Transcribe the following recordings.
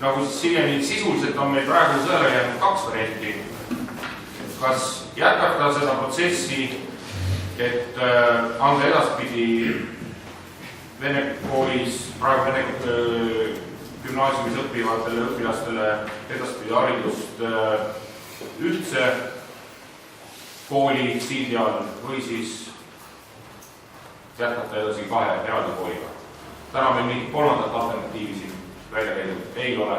nagu siiani sisuliselt on meil praegu sõele jäänud 2 varianti. Kas jätkata seda protsessi, et anda edaspidi Vene koolis, praegu Vene gümnaasiumis õppivatele õpilastele edaspidi haridust ühtse kooli sildi all või siis jätkata edasi 2 eraldi kooliga. Täna meil mingit 3. alternatiivi siin välja käidud ei ole.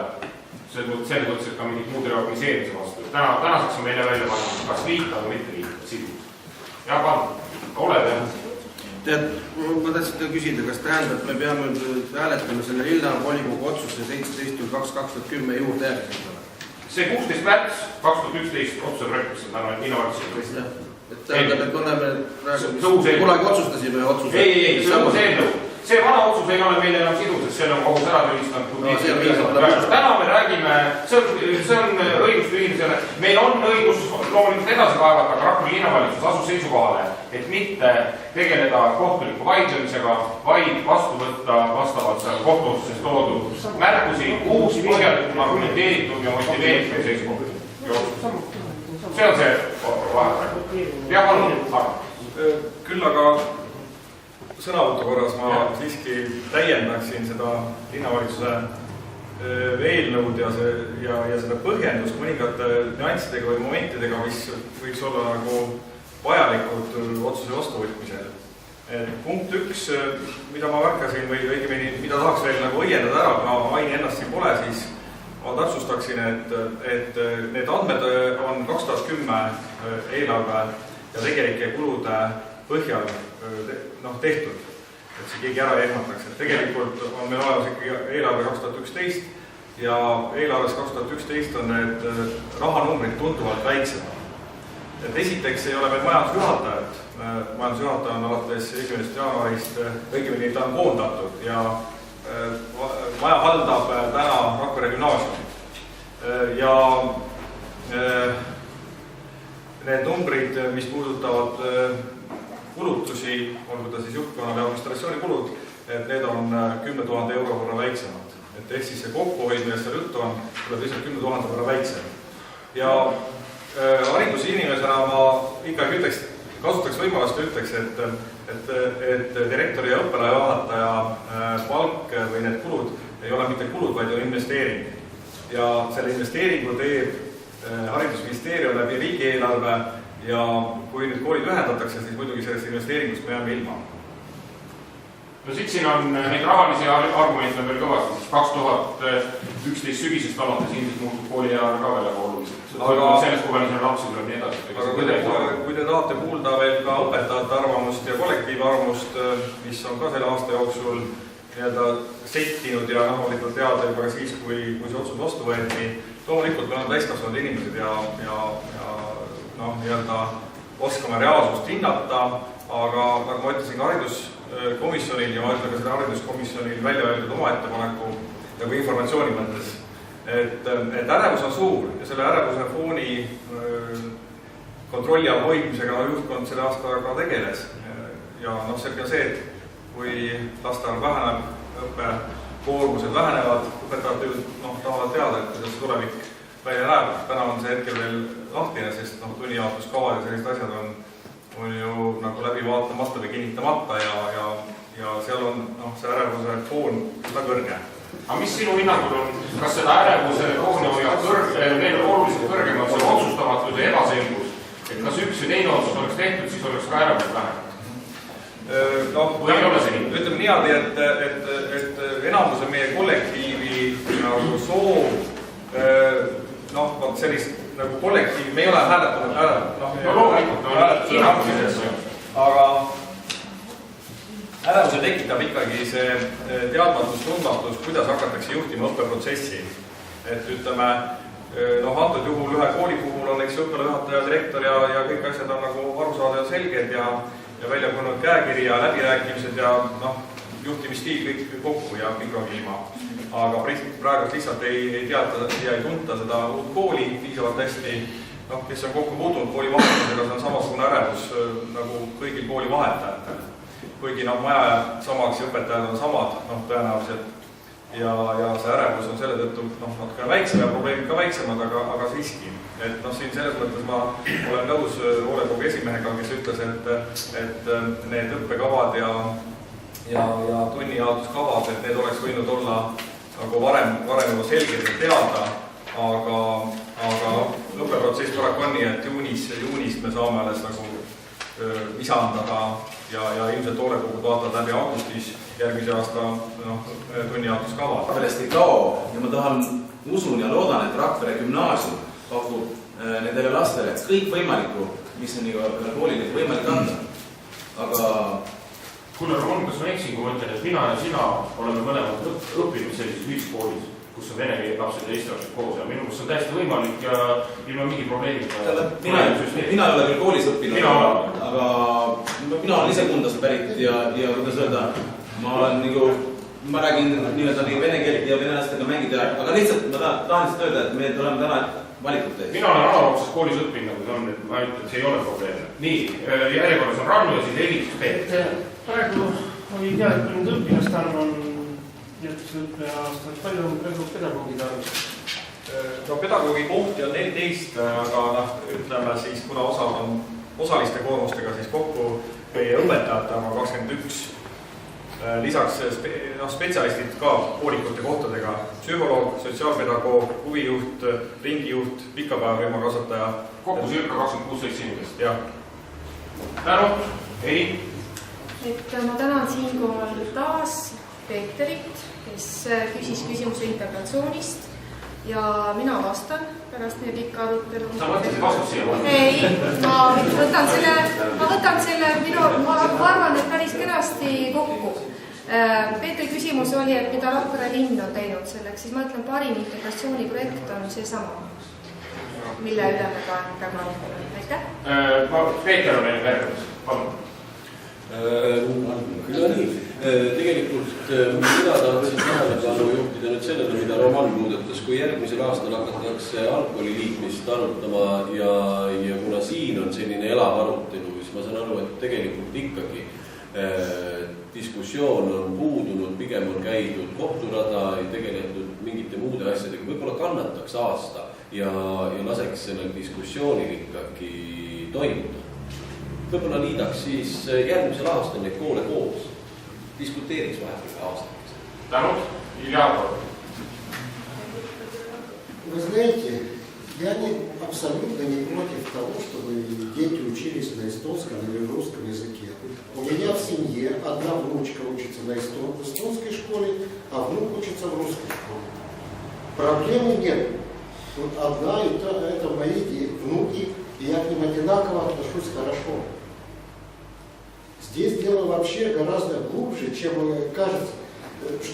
Selle mõttes, et ka mingit muud reorganiseerimise vastu. Tänaseks on meile välja pannud, kas liita või mitte liita sidus. Ja oled jah? Tead, ma tahtsin küsida, kas tähendab, et me peame hääletama selle Linna volikogu otsuse 17.2.2010 juurde järgmisele? See 16. märts 2011 otsuse projekt, mis on täna innovatsioon. Et tähendab, et me oleme kunagi otsustasime otsuse. Ei, see on uus eelnõu. See vana otsus ei ole meile enam sidus, selle on kohus ära tühistanud. Täna me räägime, see on õigus tühimisele. Meil on õigus loomulikult edasi kaevata, aga Rakvere linnavalitsus asus seisukohale, et mitte tegeleda kohtuliku vaidlemisega, vaid vastu võtta vastavalt kohtuotsuses toodud märkusi, uus põhjalikult argumenteeritud ja motiveeritud seisukoht. See on see vahe. Ja palun. Küll aga sõnavõtu korras ma siiski täiendaksin seda linnavalitsuse eelnõud ja seda põhjendust mõningate nüanssidega või momentidega, mis võiks olla nagu vajalikud otsuse vastuvõtmisel. Punkt 1, mida ma märkasin või õigemini, mida tahaks veel nagu õiendada ära, kui ma maini ennast siin pole, siis ma täpsustaksin, et need andmed on 2010 eelarve ja tegelike kulude põhjal tehtud, et see keegi ära ehmataks. Tegelikult on meil olemas ikkagi eelarve 2011 ja eelarves 2011 on need rahanumbrid tunduvalt väiksemad. Et esiteks ei ole meil majandusjuhatajat. Majandusjuhataja on alates 1. jaanuarist, õigemini ta on koondatud ja maja haldab täna Rakvere gümnaasiumit. Ja need numbrid, mis puudutavad kulutusi, olgu ta siis juhtkonna või administratsioonikulud, et need on 10 000 euro võrra väiksemad. Et ehk siis see kokkuhoid, millest seal juttu on, tuleb lihtsalt 10 000 võrra väiksem. Ja hariduse inimesena ma ikkagi kasutaks võimalust ja ütleks, et direktori ja õppelajuhataja palk või need kulud ei ole mitte kulud, vaid on investeering. Ja selle investeeringu teeb haridusministeerium läbi riigieelarve ja kui nüüd koolid ühendatakse, siis muidugi sellest investeeringust me jääme ilma. No siit siin on neid rahalisi argumente veel kõvasti, siis 2011 sügisest alates ilmselt muutub koolieelarve ka veel oluliselt. Sellest kui palju lapsi tuleb nii edasi. Aga kui te tahate kuulda veel ka õpetajate arvamust ja kollektiivi arvamust, mis on ka selle aasta jooksul settinud ja loomulikult teada juba ka siis, kui see otsus vastu võeti, loomulikult me oleme täiskasvanud inimesed ja oskame reaalsust hinnata, aga nagu ma ütlesin ka hariduskomisjonil ja ma ütlen ka selle hariduskomisjonil välja öeldud oma ettepaneku nagu informatsiooni mõttes, et ärevus on suur ja selle ärevuse fooni kontrolli all hoidmisega juhtkond selle aasta ka tegeles. Ja selge on see, et kui lastearv väheneb, õppekoormused vähenevad, õpetajad tahavad teada, et kuidas see tulevik välja näeb. Täna on see hetkel veel lahtine, sest tunnijaotuskavad ja sellised asjad on ju nagu läbi vaatamata või kinnitamata ja seal on see ärevuse foon üsna kõrge. Aga mis sinu hinnangul on, kas seda ärevuse fooni hoiab veel oluliselt kõrgem on see otsustamatus ja ebaselgus, et kas üks või teine otsus oleks tehtud, siis oleks ka ärevus vähem? Ütleme niimoodi, et enamuse meie kollektiivi soov sellist nagu kollektiivi, me ei ole hääletanud aga ärevuse tekitab ikkagi see teadmatus, tundmatus, kuidas hakatakse juhtima õppeprotsessi. Et ütleme, antud juhul ühe kooli puhul on õppelajuhataja, direktor ja kõik asjad on nagu arusaada ja selged ja välja kujunenud käekiri ja läbirääkimised ja juhtimisstiil kõik kokku ja mikrokliima. Aga praegu lihtsalt ei teata ja ei tunta seda uut kooli piisavalt hästi. Kes on kokku puutunud kooli vahetusega, see on samasugune ärevus nagu kõigil kooli vahetajatel. Kuigi maja jääb samaks ja õpetajad on samad tõenäoliselt. ja see ärevus on selle tõttu natuke väiksem ja probleemid ka väiksemad, aga siiski. Et siin selles mõttes ma olen nõus hoolekogu esimehega, kes ütles, et need õppekavad ja tunnijaotuskavad, et need oleks võinud olla nagu varem juba selgelt teada, aga õppeprotsess paraku on nii, et juunis me saame alles nagu visandada ja ilmselt hoolekogud vaatavad läbi augustis järgmise aasta tunnijaotuskava. Sellest ei kao ja ma usun ja loodan, et Rakvere gümnaasium pakub nendele lastele kõik võimalikku, mis on ühel koolil võimalik anda. Aga kuule, Roman, kas ma eksin, kui ma ütlen, et mina ja sina oleme mõlemad õppinud sellises ühiskoolis, kus on vene keele lapsed ja eesti lapsed koos ja minu mõttes on täiesti võimalik ja ilma mingi probleemiga. Mina ei ole küll koolis õppinud, aga mina olen ise Kundast pärit ja kuidas öelda, ma räägin nii-öelda vene keelt ja venelastega mängida, aga lihtsalt ma tahan lihtsalt öelda, et me oleme täna valikut tehes. Mina olen Alaroopses koolis õppinud, nagu see on, et ma ütlen, et see ei ole probleem. Nii, järjekorras on Rannu ja siis Eeliks Peet. Praegu oli teadnud õpilast arv on õppeaastal palju praegu pedagoogide arv. No pedagoogi kohti on 14, aga ütleme siis, kuna osa on osaliste koormustega, siis kokku meie õpetajate on 21. Lisaks spetsialistid ka poolikute kohtadega, psühholoog, sotsiaalpedagoog, huvijuht, ringijuht, pikapäevarühma kasvataja. Kokku circa 26 inimest. Jah. Tänu, Ei. Ma tänan siinkohal taas Peeterit, kes küsis küsimuse integratsioonist ja mina vastan pärast meie pikka arutelu. Sa mõtlesid vastus siia? Ei, ma võtan selle, ma arvan, et päris kenasti kokku. Peetri küsimus oli, et mida Rakvere linn on teinud selleks, siis ma ütlen, parim integratsiooniprojekt on seesama, mille üle me ka praegu arutame. Aitäh! Peeter on meil järgnes, palun. Küll on nii. Tegelikult mina tahtsin tähelepanu juhtida nüüd sellele, mida Roman muudetas, kui järgmisel aastal hakatakse alkoholi liitmist arutama ja kuna siin on selline elav arutelu, siis ma saan aru, et tegelikult ikkagi diskussioon on puudunud, pigem on käidud kohturada ja tegeletud mingite muude asjadega, võib-olla kannataks aasta ja laseks sellel diskussioonil ikkagi toimuda. Võib-olla liidaks siis järgmisel aastal neid koole koos. Diskuteeriks vahepeal aastaks. Tänud, Ilja. Вы знаете, я абсолютно не против того, чтобы дети учились на эстонском или русском языке. У меня в семье одна внучка учится в эстонской школе, а внук учится в русской школе. Проблемы нет. Вот одна это мои внуки, и я к ним одинаково отношусь хорошо. Здесь дело вообще гораздо глубже, чем кажется.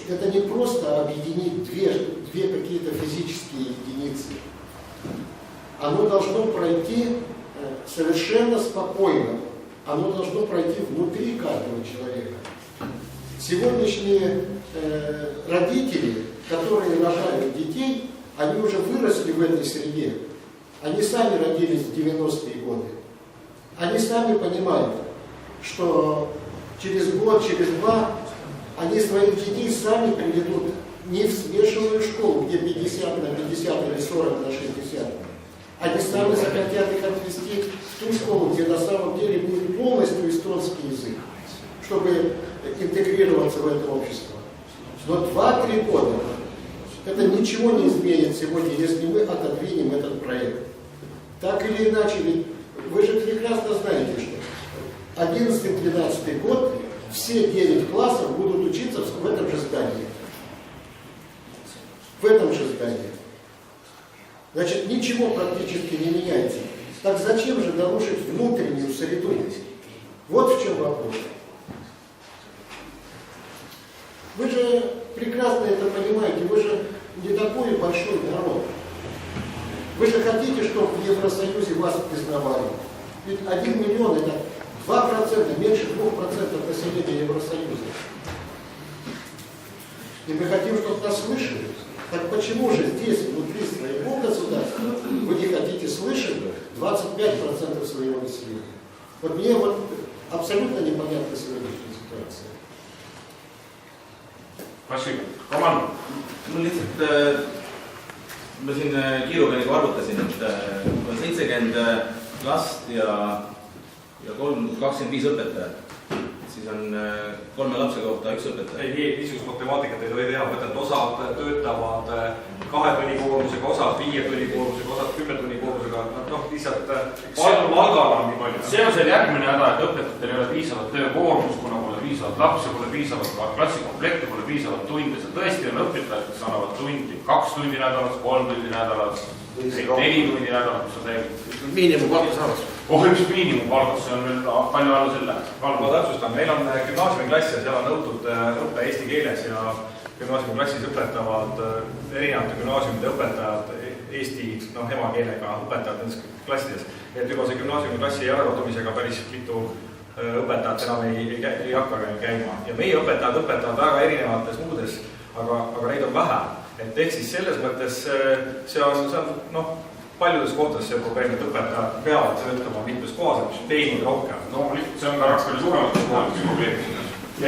Это не просто объединить две какие-то физические единицы. Оно должно пройти совершенно спокойно. Оно должно пройти внутри каждого человека. Сегодняшние родители, которые рожают детей, они уже выросли в этой среде. Они сами родились в 90-е годы. Они сами понимают, что через год, через два они своих детей сами приведут не в смешанную школу, где 50 на 50 или 40 на 60. Они сами захотят их отвести в ту школу, где на самом деле будет полностью эстонский язык, чтобы интегрироваться в это общество. Но 2-3 года это ничего не изменит сегодня, если мы отодвинем этот проект. Так или иначе, ведь вы же прекрасно знаете, что 11-12 год все 9 классов будут учиться в этом же здании. В этом же здании. Значит, ничего практически не меняется. Так зачем же нарушить внутреннюю среду? Вот в чем вопрос. Вы же прекрасно это понимаете, вы же не такой большой народ. Вы же хотите, чтобы в Евросоюзе вас признавали. Ведь 1 миллион это 2%, меньше 2% населения Евросоюза. И мы хотим, чтобы нас слышали. Так почему же здесь, внутри своего государства, вы не хотите слышать 25% своего населения? Вот мне абсолютно непонятна сегодняшняя ситуация. Klassiga. Roman? Mul lihtsalt, ma siin kiiruga nagu arvutasin, et on 70 last ja 25 õpetajat. Siis on 3 lapse kohta 1 õpetaja. Ei, niisugust matemaatikat ei tohi teha, mõtlen, et osad töötavad 2 tunni koormusega, osad 5 tunni koormusega, osad 10 tunni koormusega, lihtsalt palgal on nii palju. See on see järgmine häda, et õpetajatel ei ole piisavalt töökoormust, kuna pole piisavalt lapsi, pole piisavalt klassikomplekte, pole piisavalt tunde. See tõesti on õpetajad, kes annavad tundi 2 tundi nädalas, 3 tundi nädalas, 4 tundi nädalas, mis on tegelikult. Miinimumpalka saavad. Üks miinimumpalgas, see on veel palju alla selle. Ma täpsustan, meil on gümnaasiumiklass ja seal on nõutud õppe eesti keeles ja gümnaasiumiklassis õpetavad erinevate gümnaasiumide õpetajad eesti emakeelega õpetajad nendes klassides. Et juba see gümnaasiumiklassi järeldumisega päris mitu õpetajat enam ei hakka käima. Ja meie õpetajad õpetavad väga erinevates muudes, aga neid on vähe. Et ehk siis selles mõttes see on paljudes kohtades see probleem, et õpetajad peavad töötama mitmes kohas, mis teenib rohkem. No see on ka Rakvere suuremates kohalikus probleemis. Ja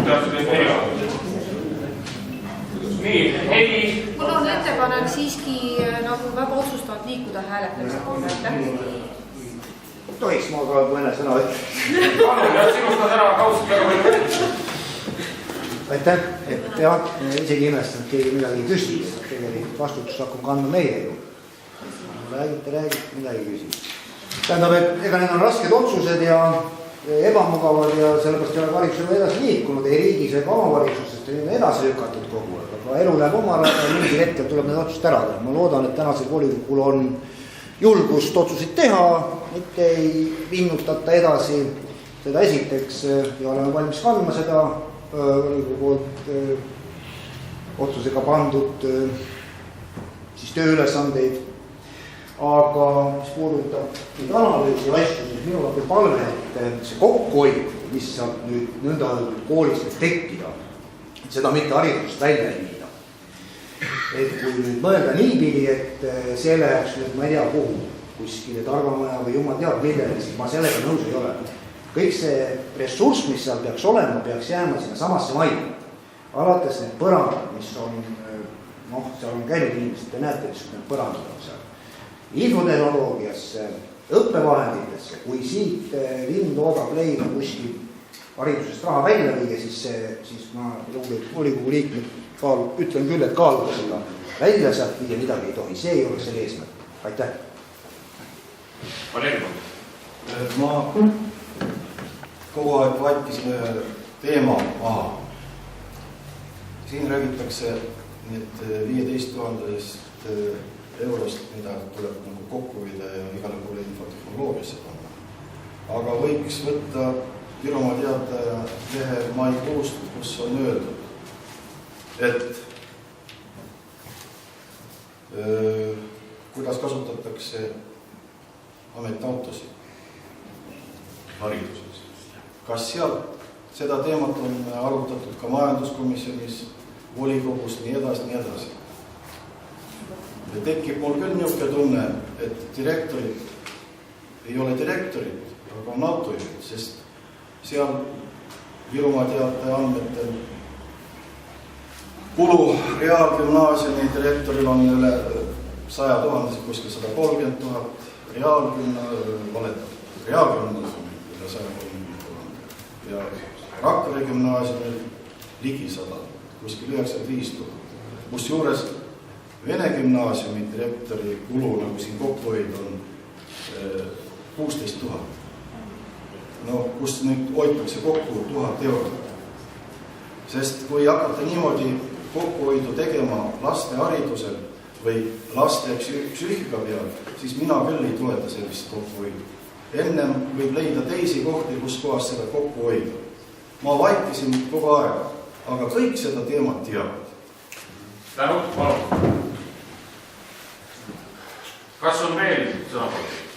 teatud erinevad. Nii, Heli. Mul on ettepanek siiski nagu väga otsustavalt liikuda hääletamise poole. Tohiks ma ka mõne sõna ütelda? Palun, sinust on ära kaudselt väga palju. Aitäh, et jah, isegi imestanud, keegi midagi küsib, et tegelikult vastutus hakkab kandma meie ju. Räägite, midagi küsib. Tähendab, et ega need on rasked otsused ja ebamugavad ja sellepärast ei ole valitsus edasi liikunud, ei riigis ega omavalitsusest on edasi lükatud kogu aeg, aga elu läheb oma rada ja mingil hetkel tuleb need otsused ära teha. Ma loodan, et tänasel volikogul on julgust otsuseid teha, mitte ei vinnutata edasi seda esiteks ja oleme valmis kandma seda volikogu poolt otsusega pandud siis tööülesandeid. Aga mis puudutab nüüd analüüsi asju, siis minul on palve, et see kokkuhoid, mis saab nüüd nõnda koolis tekkida, seda mitte haridusest välja ei viida. Et kui nüüd mõelda niipidi, et see läheks nüüd, ma ei tea kuhu, kuskile targamaja või jumal teab millele, siis ma sellega nõus ei ole. Kõik see ressurss, mis seal peaks olema, peaks jääma sinna samasse majja. Alates need põrandad, mis on, seal on käinud inimesed, te näete, mis need põrandad on seal. Infotehnoloogiasse, õppevahenditesse, kui siit linn loodab leida kuskil haridusest raha välja viia, siis ma volikogu liikmed ütlen küll, et kaaluda seda välja sealt viia midagi ei tohi, see ei ole selle eesmärk. Aitäh! Ma kogu aeg vaikisin ühe teema maha. Siin räägitakse need 15 000 eurost, mida tuleb nagu kokku hoida ja igale poole infotehnoloogiasse panna. Aga võiks võtta Virumaa Teataja lehe maikuust, kus on öeldud, et kuidas kasutatakse ametiautosid hariduses. Kas seal seda teemat on arutatud ka majanduskomisjonis, volikogus, nii edasi. Ja tekib mul küll niisugune tunne, et direktorid ei ole direktorid, aga on autojuhid, sest seal Virumaa Teataja andmetel kulu reaalgümnaasiumi direktoril on üle 100 000, kuskil 130 000, reaalgümnaasiumi üle 130 000 ja Rakvere gümnaasiumil ligi 100, kuskil 95 000, kus juures Vene gümnaasiumi direktori kulu, nagu siin kokkuhoid on 16 000. No, kus nüüd hoitakse kokku 1000 eurot. Sest kui hakata niimoodi kokkuhoidu tegema laste haridusel või laste psüühika peal, siis mina küll ei toeta sellist kokkuhoidu. Ennem võib leida teisi kohti, kus kohas seda kokkuhoida. Ma vaikisin kogu aeg, aga kõik seda teemat teavad. Tänu, palun. Kas on veel sõnapoolt?